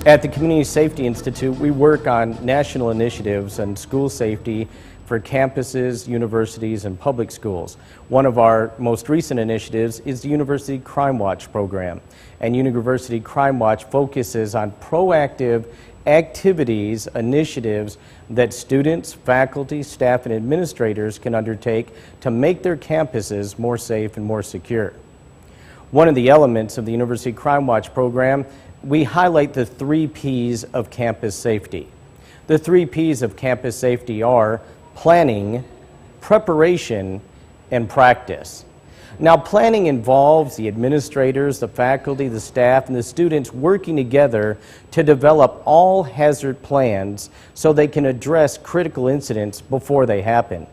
At the Community Safety Institute, we work on national initiatives on school safety for campuses, universities, and public schools. One of our most recent initiatives is the University Crime Watch program. And University Crime Watch focuses on proactive activities, initiatives that students, faculty, staff, and administrators can undertake to make their campuses more safe and more secure. One of the elements of the University Crime Watch program, we highlight the 3 P's of campus safety. The 3 P's of campus safety are planning, preparation, and practice. Now, planning involves the administrators, the faculty, the staff, and the students working together to develop all hazard plans so they can address critical incidents before they happen.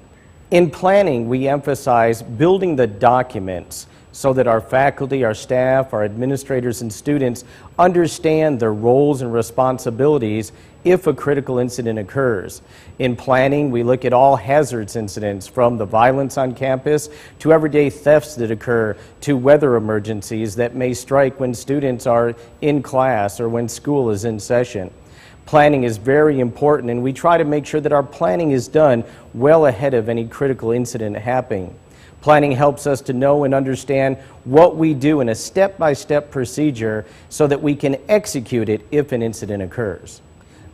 In planning, we emphasize building the documents so that our faculty, our staff, our administrators, and students understand their roles and responsibilities if a critical incident occurs. In planning, we look at all hazards incidents, from the violence on campus to everyday thefts that occur to weather emergencies that may strike when students are in class or when school is in session. Planning is very important, and we try to make sure that our planning is done well ahead of any critical incident happening. Planning helps us to know and understand what we do in a step-by-step procedure so that we can execute it if an incident occurs.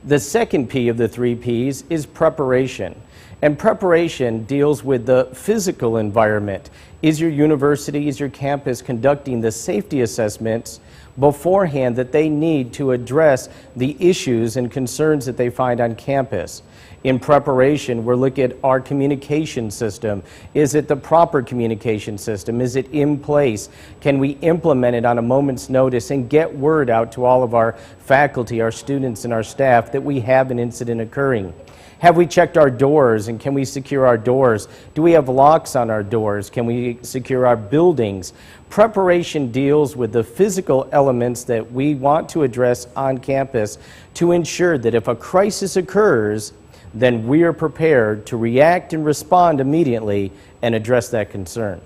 The second P of the 3 P's is preparation. And preparation deals with the physical environment. Is your university, is your campus conducting the safety assessments beforehand that they need to address the issues and concerns that they find on campus? In preparation, we're looking at our communication system. Is it the proper communication system? Is it in place? Can we implement it on a moment's notice and get word out to all of our faculty, our students, and our staff that we have an incident occurring? Have we checked our doors, and can we secure our doors? Do we have locks on our doors? Can we secure our buildings? Preparation deals with the physical elements that we want to address on campus to ensure that if a crisis occurs, then we are prepared to react and respond immediately and address that concern.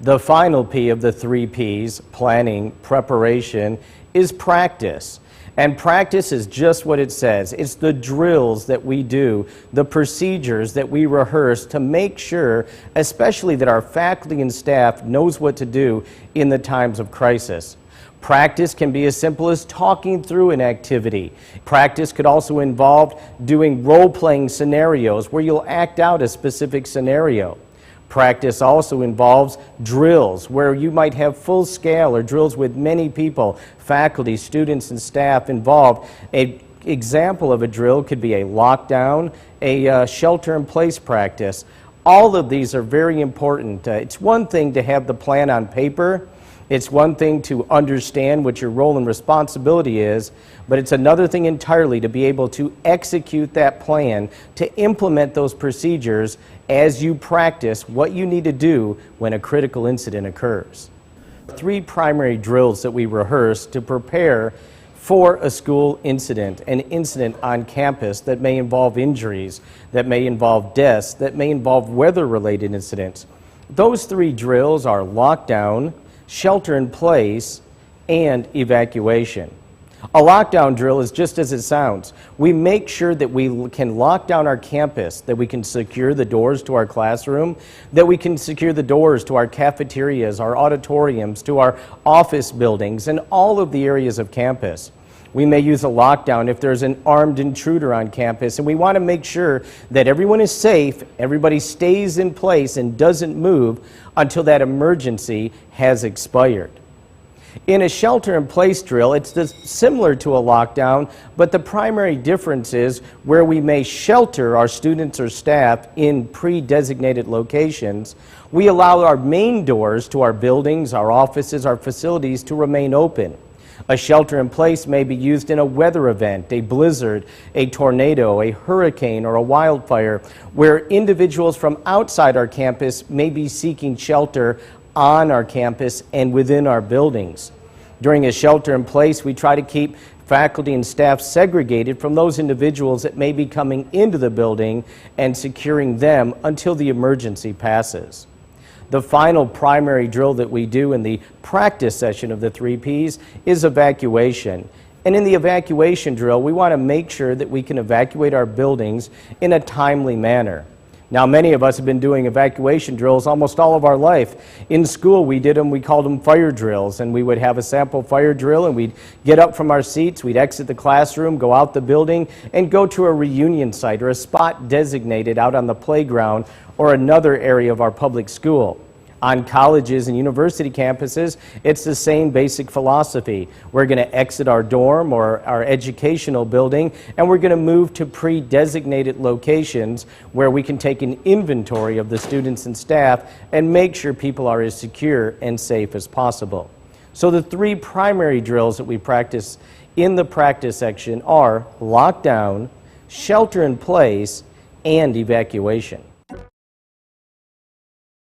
The final P of the 3 P's, planning, preparation, is practice. And practice is just what it says. It's the drills that we do, the procedures that we rehearse to make sure, especially that our faculty and staff knows what to do in the times of crisis. Practice can be as simple as talking through an activity. Practice could also involve doing role-playing scenarios where you'll act out a specific scenario. Practice also involves drills where you might have full scale or drills with many people, faculty, students, and staff involved. An example of a drill could be a lockdown, a shelter-in-place practice. All of these are very important. It's one thing to have the plan on paper. It's one thing to understand what your role and responsibility is, but it's another thing entirely to be able to execute that plan, to implement those procedures as you practice what you need to do when a critical incident occurs. 3 primary drills that we rehearse to prepare for a school incident, an incident on campus that may involve injuries, that may involve deaths, that may involve weather-related incidents. Those 3 drills are lockdown, shelter in place, and evacuation. A lockdown drill is just as it sounds. We make sure that we can lock down our campus, that we can secure the doors to our classroom, that we can secure the doors to our cafeterias, our auditoriums, to our office buildings, and all of the areas of campus. We may use a lockdown if there's an armed intruder on campus, and we want to make sure that everyone is safe, everybody stays in place and doesn't move until that emergency has expired. In a shelter-in-place drill, it's similar to a lockdown, but the primary difference is where we may shelter our students or staff in pre-designated locations, we allow our main doors to our buildings, our offices, our facilities to remain open. A shelter-in-place may be used in a weather event, a blizzard, a tornado, a hurricane, or a wildfire, where individuals from outside our campus may be seeking shelter on our campus and within our buildings. During a shelter-in-place, we try to keep faculty and staff segregated from those individuals that may be coming into the building and securing them until the emergency passes. The final primary drill that we do in the practice session of the 3 Ps is evacuation. And in the evacuation drill, we want to make sure that we can evacuate our buildings in a timely manner. Now, many of us have been doing evacuation drills almost all of our life. In school, we did them, we called them fire drills, and we would have a sample fire drill, and we'd get up from our seats, we'd exit the classroom, go out the building, and go to a reunion site or a spot designated out on the playground or another area of our public school. On colleges and university campuses, it's the same basic philosophy. We're going to exit our dorm or our educational building, and we're going to move to pre-designated locations where we can take an inventory of the students and staff and make sure people are as secure and safe as possible. So the three primary drills that we practice in the practice section are lockdown, shelter in place, and evacuation.